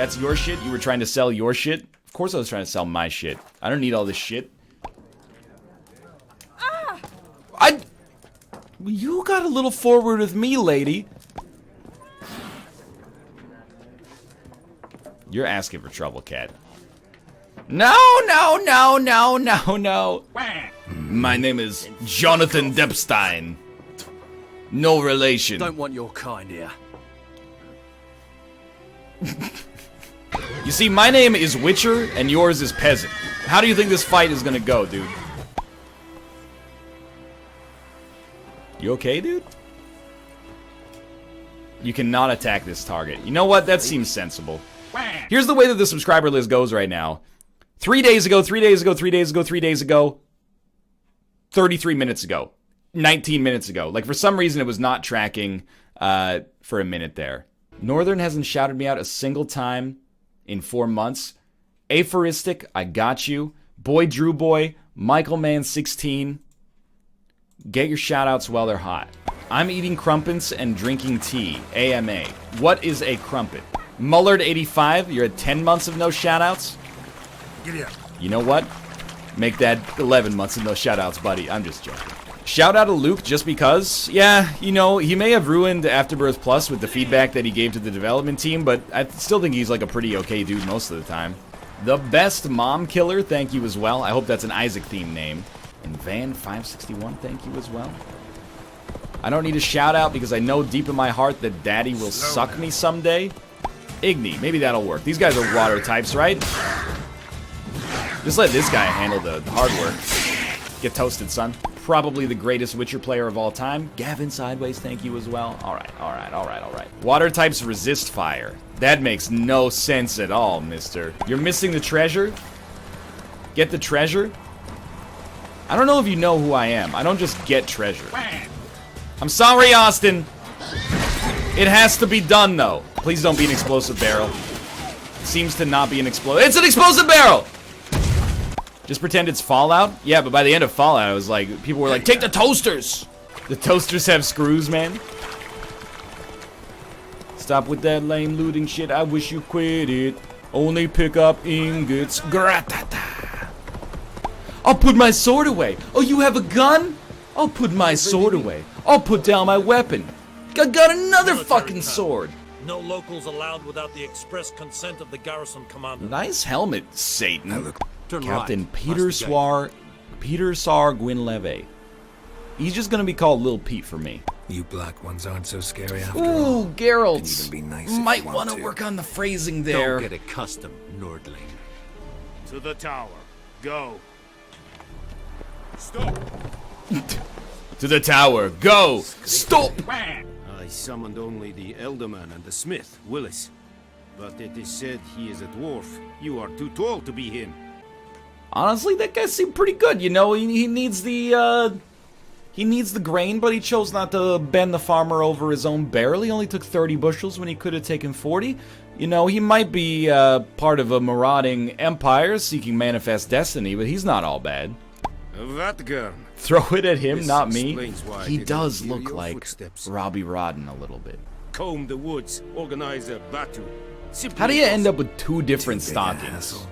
That's your shit? You were trying to sell your shit? Of course I was trying to sell my shit. I don't need all this shit. You got a little forward with me, lady. You're asking for trouble, cat. No, no, no, no, no, no. My name is Jonathan Depstein. No relation. Don't want your kind here. You see, my name is Witcher, and yours is Peasant. How do you think this fight is gonna go, dude? You okay, dude? You cannot attack this target. You know what? That seems sensible. Here's the way that the subscriber list goes right now. 3 days ago, 3 days ago, 3 days ago, 3 days ago, 33 minutes ago, 19 minutes ago. Like, for some reason, it was not tracking for a minute there. Northern hasn't shouted me out a single time in 4 months. Aphoristic, I got you. Boy Drew Boy, Michael Man 16. Get your shoutouts while they're hot. I'm eating crumpets and drinking tea. AMA. What is a crumpet? Mullard 85, you're at 10 months of no shoutouts? Giddy up. You know what? Make that 11 months of no shoutouts, buddy. I'm just joking. Shout out to Luke just because. Yeah, you know, he may have ruined Afterbirth Plus with the feedback that he gave to the development team, but I still think he's like a pretty okay dude most of the time. The Best Mom Killer, thank you as well. I hope that's an Isaac theme name. And Van561, thank you as well. I don't need a shout out because I know deep in my heart that Daddy will suck me someday. Igni, maybe that'll work. These guys are water types, right? Just let this guy handle the hard work. Get toasted, son. Probably the greatest Witcher player of all time. Gavin Sideways, thank you as well. Alright, alright, alright, alright. Water types resist fire. That makes no sense at all, mister. You're missing the treasure? Get the treasure? I don't know if you know who I am. I don't just get treasure. I'm sorry, Austin. It has to be done, though. Please don't be an explosive barrel. It seems to not be an explosive. It's an explosive barrel! Just pretend it's Fallout? Yeah, but by the end of Fallout, I was like, people were like, take the toasters! The toasters have screws, man. Stop with that lame looting shit. I wish you quit it. Only pick up ingots. Gratata. I'll put my sword away. Oh, you have a gun? I'll put my sword away. I'll put down my weapon. I got another fucking sword. No locals allowed without the express consent of the garrison commander. Nice helmet, Satan. Captain right. Peter Sar Gwynleve. He's just gonna be called Lil Pete for me. You black ones aren't so scary after Ooh, all. Geralt. Can even be nice if Might you want want to to. work on the phrasing there. Don't get accustomed, Nordling. To the tower. Go. Stop. To the tower. Go. Stop. I summoned only the Elderman and the smith, Willis. But it is said he is a dwarf. You are too tall to be him. Honestly, that guy seemed pretty good. You know, he needs the grain, but he chose not to bend the farmer over his own barrel. He only took 30 bushels when he could have taken 40. You know, he might be part of a marauding empire seeking manifest destiny, but he's not all bad. That girl. Throw it at him, This not me. explains why I He did does not hear look your like footsteps. Robbie Rodden a little bit. Comb the woods, organize a battle. Simply How do you end impossible. up with two different Too big a stockings? hassle.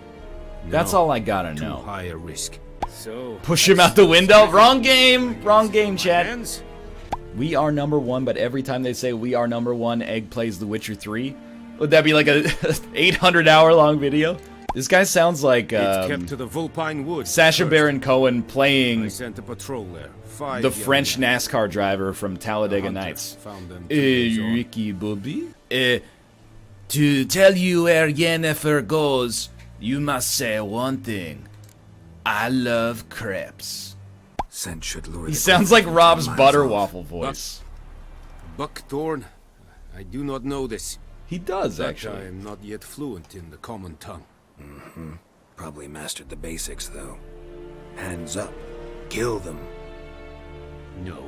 That's No, all I gotta too know. high a risk. So Push him out the window. Wrong game. Wrong game, chat. hands? We are number one, but every time they say we are number one, Egg plays The Witcher 3. Would that be like a 800-hour long video? This guy sounds like It's kept to the Vulpine Woods. Sacha first. Baron Cohen I playing sent a patrol there. 5 the young French men. NASCAR driver from The Talladega hunter Nights. found them 2 days on. Ricky Bobby? To tell you where Yennefer goes, you must say one thing. I love crepes. Scent should lure He the sounds creature like Rob's miles butter off. waffle voice. Buckthorn? I do not know this. He does, But I actually. am not yet fluent in the common tongue. Probably mastered the basics, though. Hands up. Kill them. No.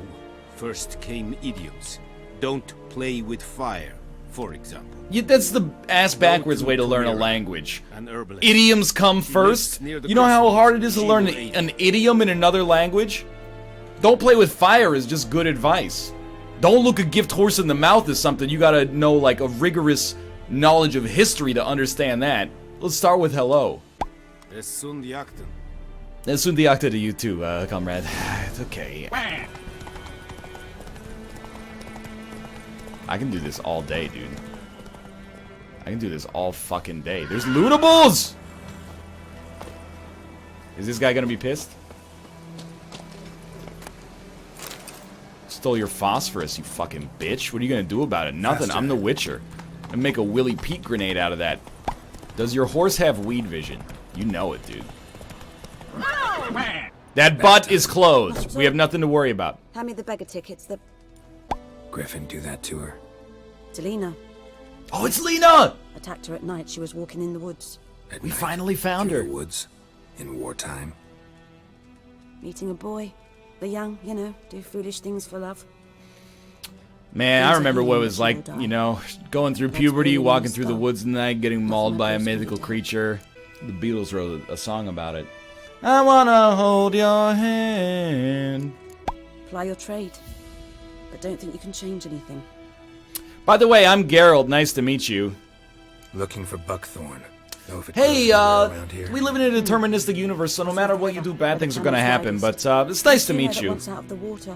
First came idioms. Don't play with fire, for example. Yeah, that's the ass backwards to way to learn a Tamira, language. An herbalist. Idioms come lives first. near the You know how crossroads. hard it is to She learn will aid an idiom in another language? Don't play with fire is just good advice. Don't look a gift horse in the mouth is something you gotta know like a rigorous knowledge of history to understand that. Let's start with hello. Es sunt jakten. It's soon the octa to you too, comrade. It's okay. I can do this all day, dude. I can do this all fucking day. There's lootables! Is this guy gonna be pissed? Stole your phosphorus, you fucking bitch. What are you gonna do about it? Nothing. Faster. I'm the Witcher. I make a Willy Pete grenade out of that. Does your horse have weed vision? You know it, dude. That butt is closed. We have nothing to worry about. Hand me the beggar tickets. The Griffin, do that to her. Delina Oh, it's Lena! attacked her at night. She was walking in the woods, At We night, finally found through her. the woods, in wartime. meeting a boy. The young, you know, do foolish things for love. Man, I Things are remember what it healing was like, until we die. you know, going through Let's puberty, really walking not through the stop. woods at night, getting mauled Nothing by a like those mythical people. creature. The Beatles wrote a song about it. I wanna hold your hand. Ply your trade, but don't think you can change anything. By the way, I'm Geralt. Nice to meet you. Looking for buckthorn. Know if it Hey, grows anywhere around here? we live in a deterministic universe, so no matter what you do, bad things are gonna happen. But it's nice to meet That you. once out of the water.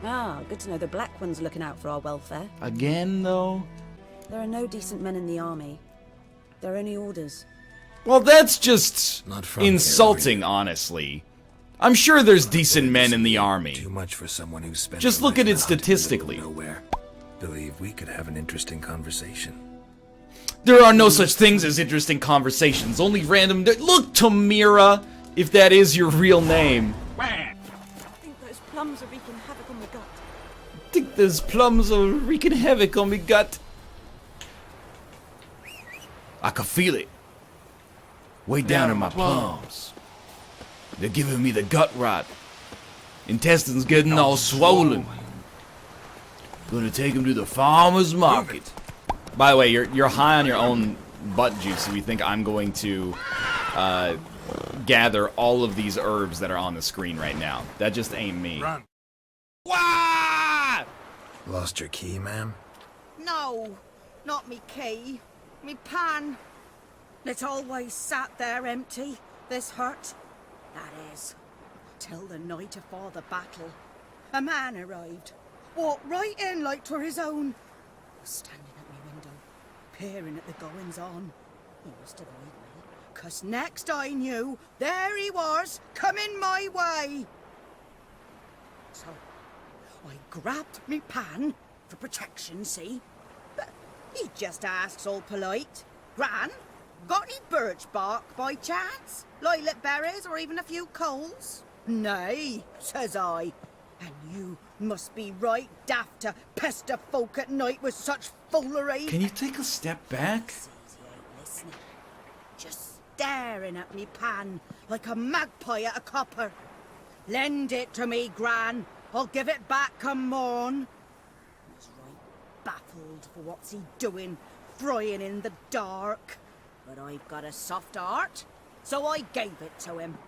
Ah, good to know the black one's looking out for our welfare. Again, though? There are no decent men in the army. There are only orders. Well, that's just Not from here, insulting, honestly. I'm sure there's decent men in the Too army. much for someone who's spent Just their look life at in it a hunted statistically. middle of nowhere. Believe we could have an interesting conversation. There are no such things as interesting conversations, only random. Look, Tamira, if that is your real name. I think those plums are wreaking havoc on the gut. I think there's plums are wreaking havoc on me gut. I can feel it. Way down in my plums. They're giving me the gut rot. Intestines getting all swollen. Gonna take him to the farmer's market. By the way, you're high on your own butt juice, so you think I'm going to gather all of these herbs that are on the screen right now. That just ain't me. Run. Wah! Lost your key, ma'am? No, not me key. Me pan. It always sat there empty, this hut. That is, till the night afore the battle. A man arrived, walked right in like 'twere his own. Was standing at me window, peering at the goings on. He must avoid me, 'cause next I knew, there he was, coming my way. So, I grabbed me pan, for protection, see? But he just asks all polite, Gran, got any birch bark by chance? Lilac berries or even a few coals? Nay, says I. And you must be right daft to pester folk at night with such foolery. Can you take a step back? Sees he ain't listening. Just staring at me pan like a magpie at a copper. Lend it to me, Gran. I'll give it back come morn. He's right baffled for what's he doing, frying in the dark. But I've got a soft heart, so I gave it to him.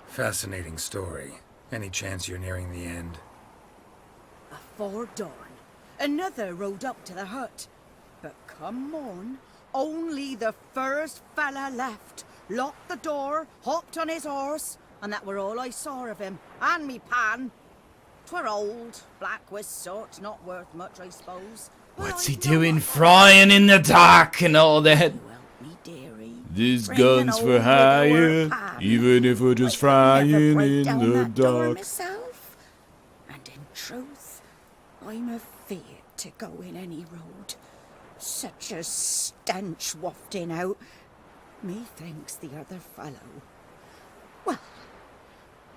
Fascinating story. Any chance you're nearing the end? Afore dawn, another rode up to the hut. But come morn, only the first fella left. Locked the door, hopped on his horse, and that were all I saw of him, and me pan. 'Twere old, black with sort, not worth much, I suppose. But What's I he know doing what- frying in the dark and all that? You help me, dearie. This Bring an gun's old for widower hire, pan. even if we're just I'd frying never break in down the that door dark. myself. And in truth, I'm afeard to go in any road. Such a stench wafting out. Methinks the other fellow. Well,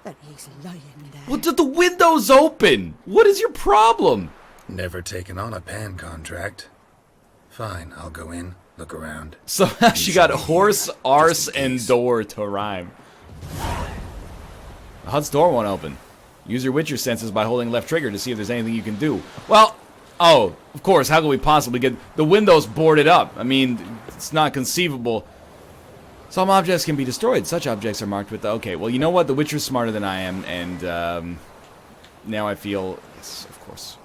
that he's lying there. Well, the window's open. What is your problem? Never taken on a pan contract. Fine, I'll go in, look around. So she got horse, arse, and door to rhyme. The hut's door won't open. Use your Witcher senses by holding left trigger to see if there's anything you can do. Well, oh, of course, how could we possibly get... The window's boarded up. I mean, it's not conceivable. Some objects can be destroyed. Such objects are marked with the... Okay, well, you know what? The Witcher's smarter than I am, and now I feel... Yes, of course.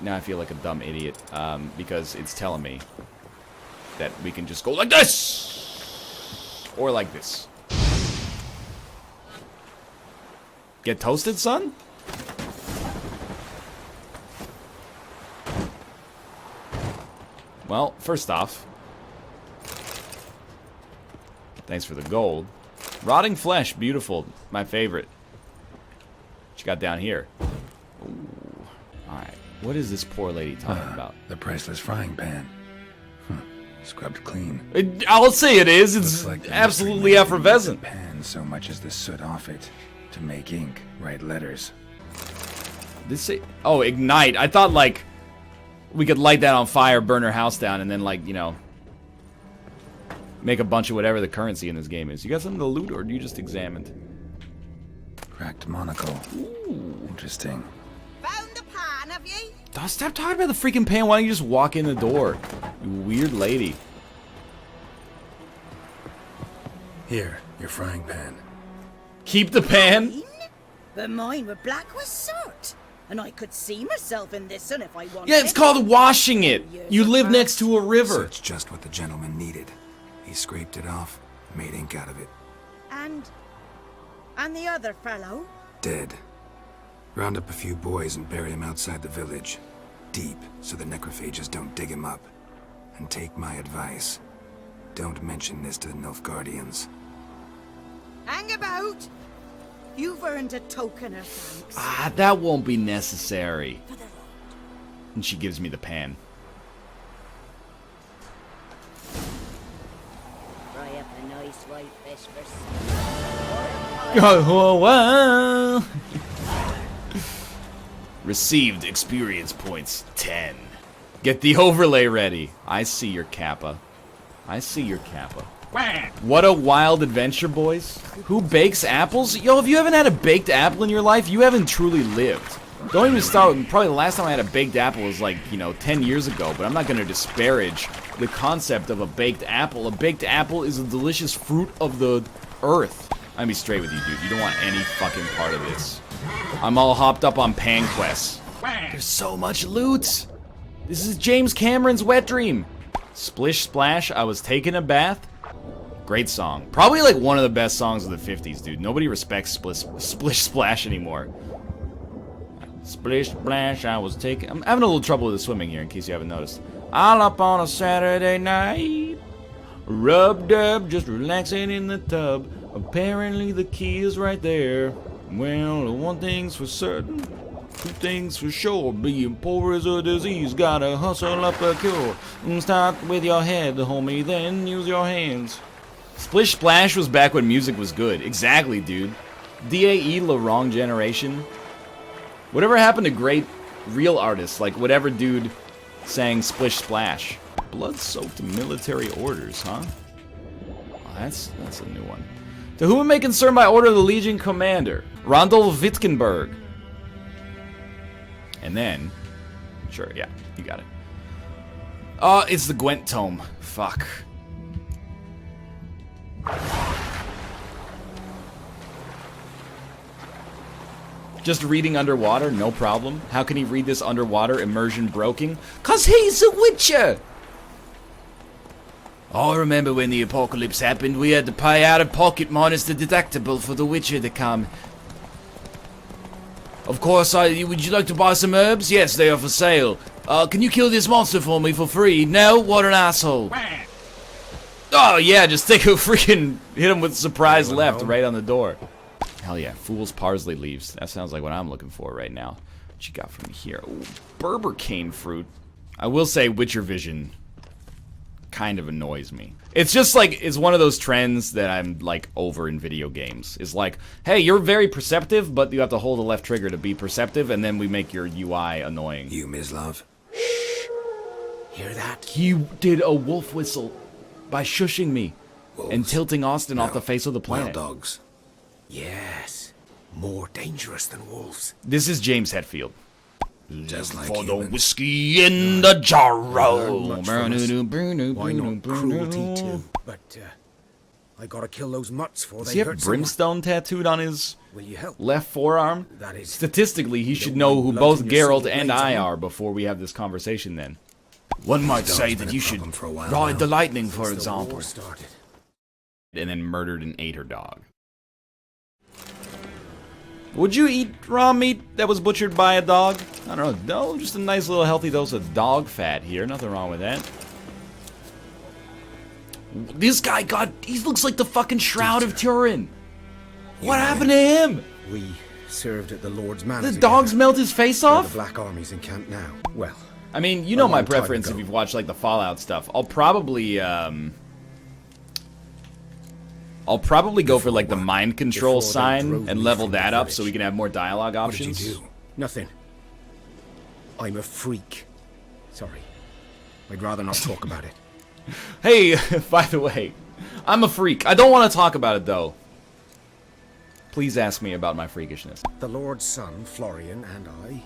now I feel like a dumb idiot, because it's telling me that we can just go like this! Or like this. Get toasted, son? Well, first off, thanks for the gold. Rotting flesh, beautiful. My favorite. What you got down here? Ooh. Alright. What is this poor lady talking about? The priceless frying pan. Scrubbed clean. I'll say it is. It's Looks like the absolutely mystery man effervescent. didn't use the pan so much as the soot off it to make ink, write letters. This say, oh, ignite. I thought, like, we could light that on fire, burn her house down, and then, like, you know, make a bunch of whatever the currency in this game is. You got something to loot, or do you just examined? Cracked monocle. Ooh. Interesting. Found the pan, have ye? Oh, stop talking about the freaking pan. Why don't you just walk in the door? You weird lady. Here, your frying pan. Keep the pan? But mine were black with soot. And I could see myself in this one if I wanted. Yeah, it's called washing it. You live next to a river. Soot's just what the gentleman needed. He scraped it off, made ink out of it. And the other fellow? Dead. Round up a few boys and bury him outside the village. Deep, so the necrophages don't dig him up. And take my advice. Don't mention this to the Nilfgaardians. Hang about. You've earned a token of thanks. Ah, that won't be necessary. And she gives me the pan. Fry up a nice white fish for Oh, Received experience points 10. Get the overlay ready. I see your kappa. I see your kappa. What a wild adventure, boys. Who bakes apples? Yo, if you haven't had a baked apple in your life, you haven't truly lived. Don't even start with, probably the last time I had a baked apple was like, 10 years ago, but I'm not going to disparage the concept of a baked apple. A baked apple is a delicious fruit of the earth. I'm gonna be straight with you, dude. You don't want any fucking part of this. I'm all hopped up on pan quests. There's so much loot. This is James Cameron's wet dream. Splish Splash, I was taking a bath. Great song. Probably like one of the best songs of the 50s, dude. Nobody respects Splish Splash anymore. Splish Splash, I was taking... I'm having a little trouble with the swimming here, in case you haven't noticed. All up on a Saturday night. Rub-dub, just relaxing in the tub. Apparently the key is right there. Well, one thing's for certain, two things for sure. Being poor is a disease, gotta hustle up a cure. Start with your head, homie, then use your hands. Splish Splash was back when music was good. Exactly, dude. DAE, the wrong generation. Whatever happened to great real artists, like whatever dude sang Splish Splash? Blood-soaked military orders, huh? Oh, that's a new one. To whom it may concern by order of the Legion Commander, Rondel Witkenberg. And then, sure, yeah, you got it. Oh, it's the Gwent tome. Fuck. Just reading underwater, no problem. How can he read this underwater, immersion broken? 'Cause he's a witcher! I remember when the apocalypse happened, we had to pay out of pocket minus the deductible for the witcher to come. Of course, would you like to buy some herbs? Yes, they are for sale. Can you kill this monster for me for free? No? What an asshole. Oh, yeah, just take a freaking... hit him with surprise left right on the door. Hell yeah, fool's parsley leaves. That sounds like what I'm looking for right now. What you got from here? Ooh, Berber cane fruit. I will say Witcher Vision kind of annoys me. It's just like, it's one of those trends that I'm like over in video games. It's like, hey, you're very perceptive, but you have to hold the left trigger to be perceptive, and then we make your UI annoying. You, Mislav? Hear that? He did a wolf whistle by shushing me and tilting Austin off the face of the planet. Wild dogs. Yes. More dangerous than wolves. This is James Hetfield. Just like For humans. the whiskey in the jarro. Why not cruelty too? But I gotta kill those mutts before Does they he have hurt someone. brimstone tattooed on his Will you help? left forearm? That is... Statistically, he should don't know mind who both blunting your Geralt silly and blades I on him? are before we have this conversation then. One might Dog's say been that a you should problem for a while ride now. the lightning, for Since the war example. started. And then murdered and ate her dog. Would you eat raw meat that was butchered by a dog? I don't know. No, just a nice little healthy dose of dog fat here. Nothing wrong with that. This guy he looks like the fucking Shroud of Turin. What happened to him? We served at the Lord's The Manor. dogs melt his face The off? Black Army's in camp now. Well, I mean, you know a my long time preference ago. if you've watched like the Fallout stuff. I'll probably go for like the mind control Before they sign drove and me level from the that up so we village. can have more dialogue What did you options. do? nothing. I'm a freak. Sorry. I'd rather not talk about it. Hey, by the way, I'm a freak. I don't want to talk about it though. Please ask me about my freakishness. The Lord's son, Florian, and I,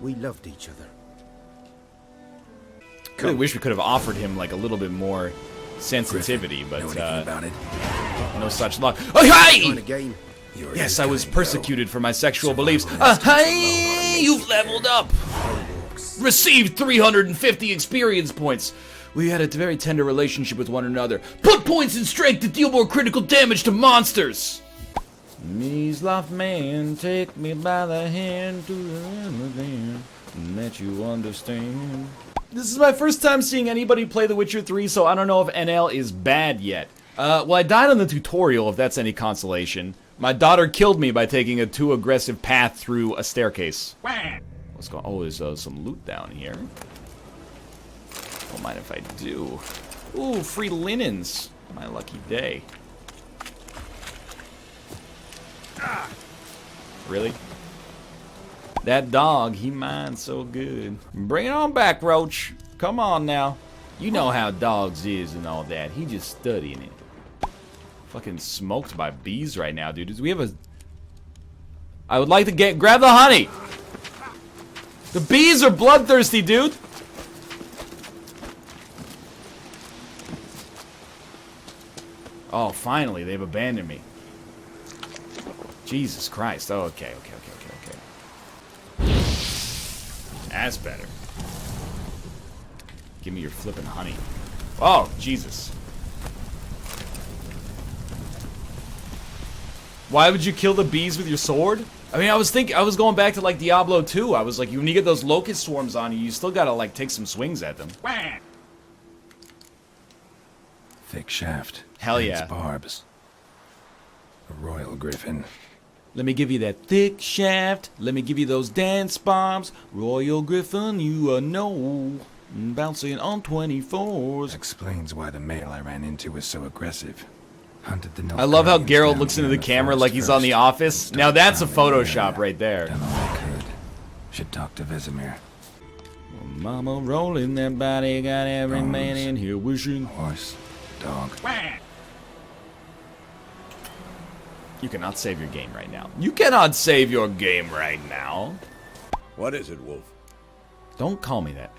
we loved each other. I really wish we could have offered him like a little bit more sensitivity, Know anything but about it? no such luck. Oh, hey! Kind of game. You're Yes, his I was kind, persecuted for my sexual Survival beliefs. instincts Hey! alone You've leveled up! Received 350 experience points. We had a very tender relationship with one another. Put points in strength to deal more critical damage to monsters! Meeslov man, take me by the hand to the land and let you understand. This is my first time seeing anybody play The Witcher 3, so I don't know if NL is bad yet. Well, I died on the tutorial, if that's any consolation. My daughter killed me by taking a too aggressive path through a staircase. What's going on? Oh, there's some loot down here. Don't mind if I do. Ooh, free linens. My lucky day. Really? That dog, he minds so good. Bring it on back, Roach. Come on now. You know how dogs is and all that. He just studying it. Fucking smoked by bees right now, dude. Do we have a... I would like to grab the honey. The bees are bloodthirsty, dude. Oh, finally, they've abandoned me. Jesus Christ. Oh, okay. That's better. Give me your flippin' honey. Oh, Jesus. Why would you kill the bees with your sword? I mean, I was going back to like Diablo 2. I was like, when you get those locust swarms on you, you still gotta like take some swings at them. Thick shaft. Hell and yeah. its barbs. A royal griffin. Let me give you that thick shaft. Let me give you those dance bombs. Royal Griffin, you know. Bouncing on 24s. Explains why the male I ran into was so aggressive. Hunted the I love how Nilfgaardians Geralt down looks here into in the camera forest like he's on The first, Office. then Now that's a started pounding the Photoshop area. right there. Done all I could. Should talk to Vesemir. Mama rolling that body, got every Bones. man in here wishing. Horse. Dog. You cannot save your game right now. You cannot save your game right now. What is it, Wolf? Don't call me that.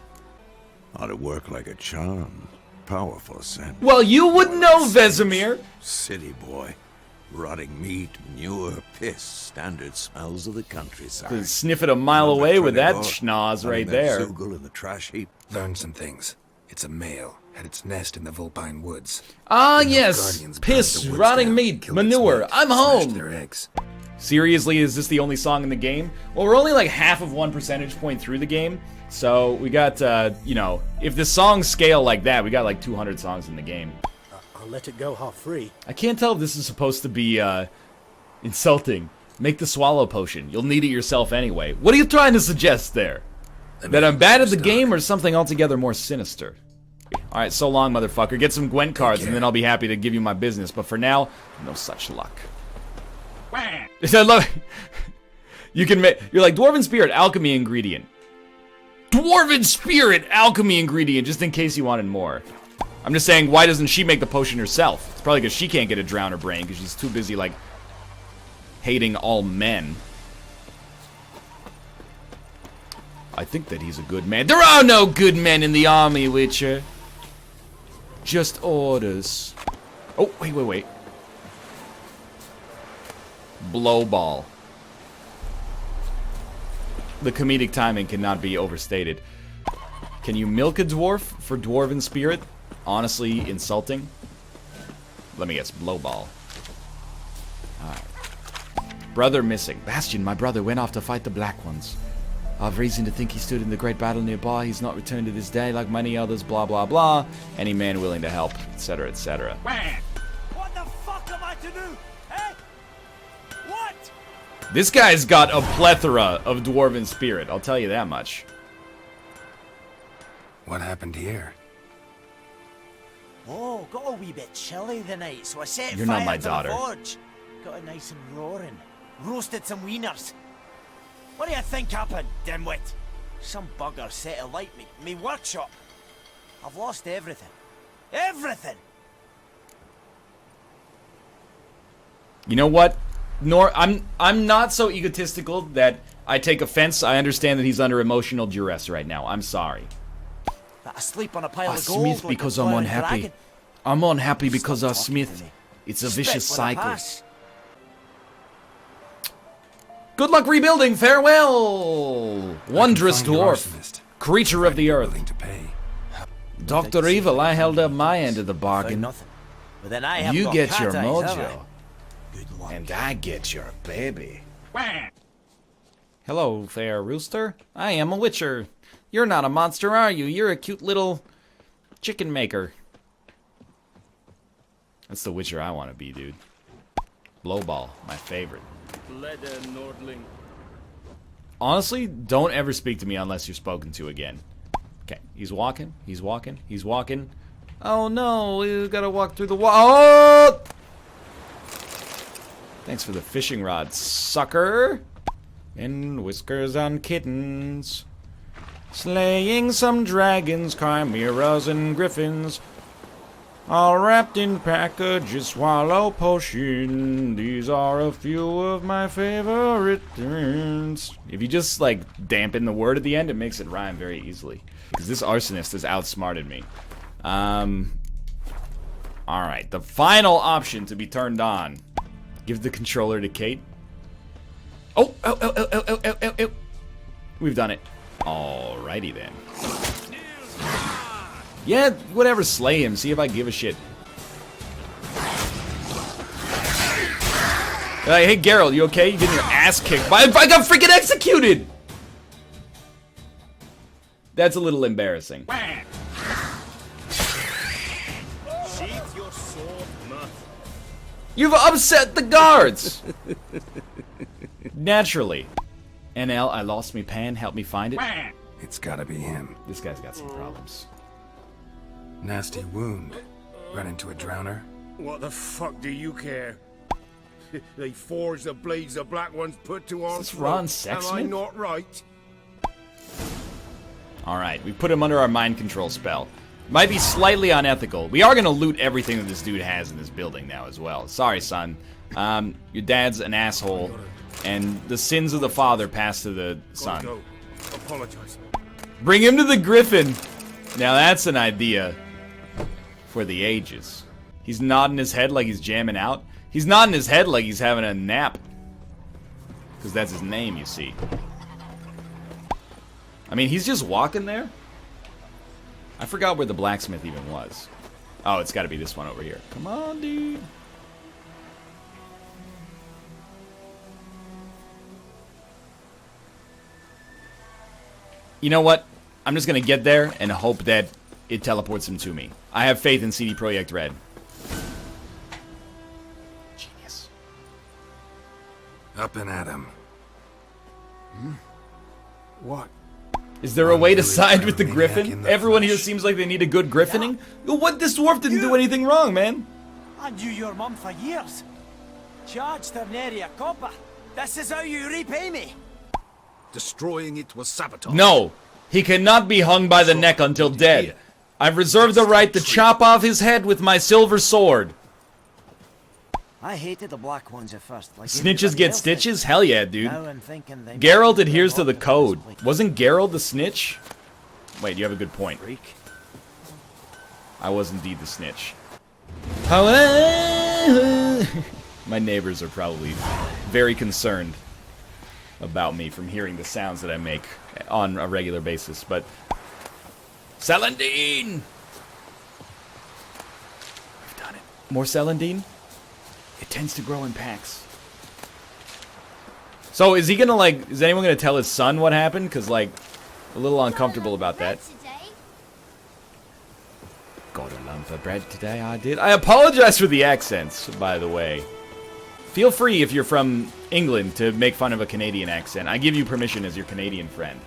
Ought to work like a charm. Powerful scent. Well, you would know, Vesemir. City boy. Rotting meat, manure, piss. Standard smells of the countryside. Sniff it a mile away with that Treading schnoz on, right hiding that there. Zoogle in the trash heap. Learned some things. It's a male. Had its nest in the Vulpine Woods. Ah, The yes. Nilfgaardians burned Piss, the woods rotting down, meat, killed its manure. mate, I'm smashed home. their eggs. Seriously, is this the only song in the game? Well, we're only like half of 1 percentage point through the game. So we got, you know, if the songs scale like that, we got like 200 songs in the game. I'll let it go half free. I can't tell if this is supposed to be, insulting. Make the swallow potion. You'll need it yourself anyway. What are you trying to suggest there? That I'm bad at the game or something altogether more sinister? Alright, so long, motherfucker. Get some Gwent cards and then I'll be happy to give you my business. But for now, no such luck. I love you can make, you're like, Dwarven Spirit, alchemy ingredient. Dwarven Spirit, alchemy ingredient, just in case you wanted more. I'm just saying, why doesn't she make the potion herself? It's probably because she can't get a drowner brain, because she's too busy, like, hating all men. I think that he's a good man. There are no good men in the army, Witcher. Just orders. Oh, wait. Blow ball. The comedic timing cannot be overstated. Can you milk a dwarf for dwarven spirit? Honestly, insulting. Let me guess, blow ball. Alright. Brother missing. Bastion, my brother, went off to fight the Black Ones. I've reason to think he stood in the great battle nearby. He's not returned to this day like many others, blah, blah, blah. Any man willing to help, etc., etc. What the fuck am I to do? Eh? What? This guy's got a plethora of dwarven spirit, I'll tell you that much. What happened here? Oh, got a wee bit chilly the night, so I set You're fire not my to daughter. the forge. Got it nice and roaring. Roasted some wieners. What do you think happened, dimwit? Some bugger set alight me workshop. I've lost everything. Everything! You know what? I'm not so egotistical that I take offense. I understand that he's under emotional duress right now. I'm sorry. That I sleep on a pile I of gold smith like because a I'm flying unhappy. dragon. I'm unhappy because Stop I talking smith. to me. It's a Spit vicious with a cycle. pass. Good luck rebuilding. Farewell, wondrous Find your dwarf, arsonist. creature of the earth. Willing to pay. Dr. Evil, I held up my end of the Found bargain. nothing. But then I have You got get cat your eyes, have I? mojo, Good luck. and I get your baby. Hello, fair rooster. I am a witcher. You're not a monster, are you? You're a cute little chicken maker. That's the witcher I want to be, dude. Blowball, my favorite. Leather Northernlion. Honestly, don't ever speak to me unless you're spoken to again. Okay, he's walking. Oh no, we gotta walk through the wall. Oh! Thanks for the fishing rod, sucker. And whiskers on kittens. Slaying some dragons, chimeras, and griffins. All wrapped in packages, swallow potion. These are a few of my favorite things. If you just, like, dampen the word at the end, it makes it rhyme very easily. Because this arsonist has outsmarted me. Alright, the final option to be turned on. Give the controller to Kate. Oh! We've done it. Alrighty then. Yeah, whatever, slay him. See if I give a shit. Hey, Geralt, you okay? You getting your ass kicked by... I got freaking executed! That's a little embarrassing. Sheath your sword, mutt. You've upset the guards! Naturally. NL, I lost me pan. Help me find it. It's gotta be him. This guy's got some problems. Nasty wound. Run into a drowner? What the fuck do you care? They forged the blades the Black Ones put to our Is this Ron throats. Am I Sexsmith? not right? Alright, we put him under our mind control spell. Might be slightly unethical. We are gonna loot everything that this dude has in this building now as well. Sorry, son. Your dad's an asshole, and the sins of the father pass to the son. Go. Apologize. Bring him to the Griffin! Now that's an idea for the ages. He's nodding his head like he's jamming out. He's nodding his head like he's having a nap. Because that's his name, you see. I mean, he's just walking there. I forgot where the blacksmith even was. Oh, it's got to be this one over here. Come on, dude. You know what? I'm just going to get there and hope that it teleports him to me. I have faith in CD Projekt Red. Genius. Up and at him. What? Is there a way to Really side with the maniac in Griffin? the Everyone here flesh. seems like they need a good griffining. What? This dwarf didn't do anything wrong, man. I knew your mum for years. Charged her nary a copper. This is how you repay me. Destroying it was sabotage. No, he cannot be hung by the neck until dead. I've reserved the right to chop off his head with my silver sword. I hated the Black Ones at first. Like Snitches everybody get else did. stitches? Hell yeah, dude. Now I'm thinking they Geralt might adheres to live the up this code. place. Wasn't Geralt the snitch? Wait, you have a good point. Freak. I was indeed the snitch. My neighbors are probably very concerned about me from hearing the sounds that I make on a regular basis, but... Celandine! We've done it. More celandine? It tends to grow in packs. So is he gonna, like, is anyone gonna tell his son what happened? Because, like, a little uncomfortable about that. Got a lump of bread today, I did. I apologize for the accents, by the way. Feel free, if you're from England, to make fun of a Canadian accent. I give you permission as your Canadian friend.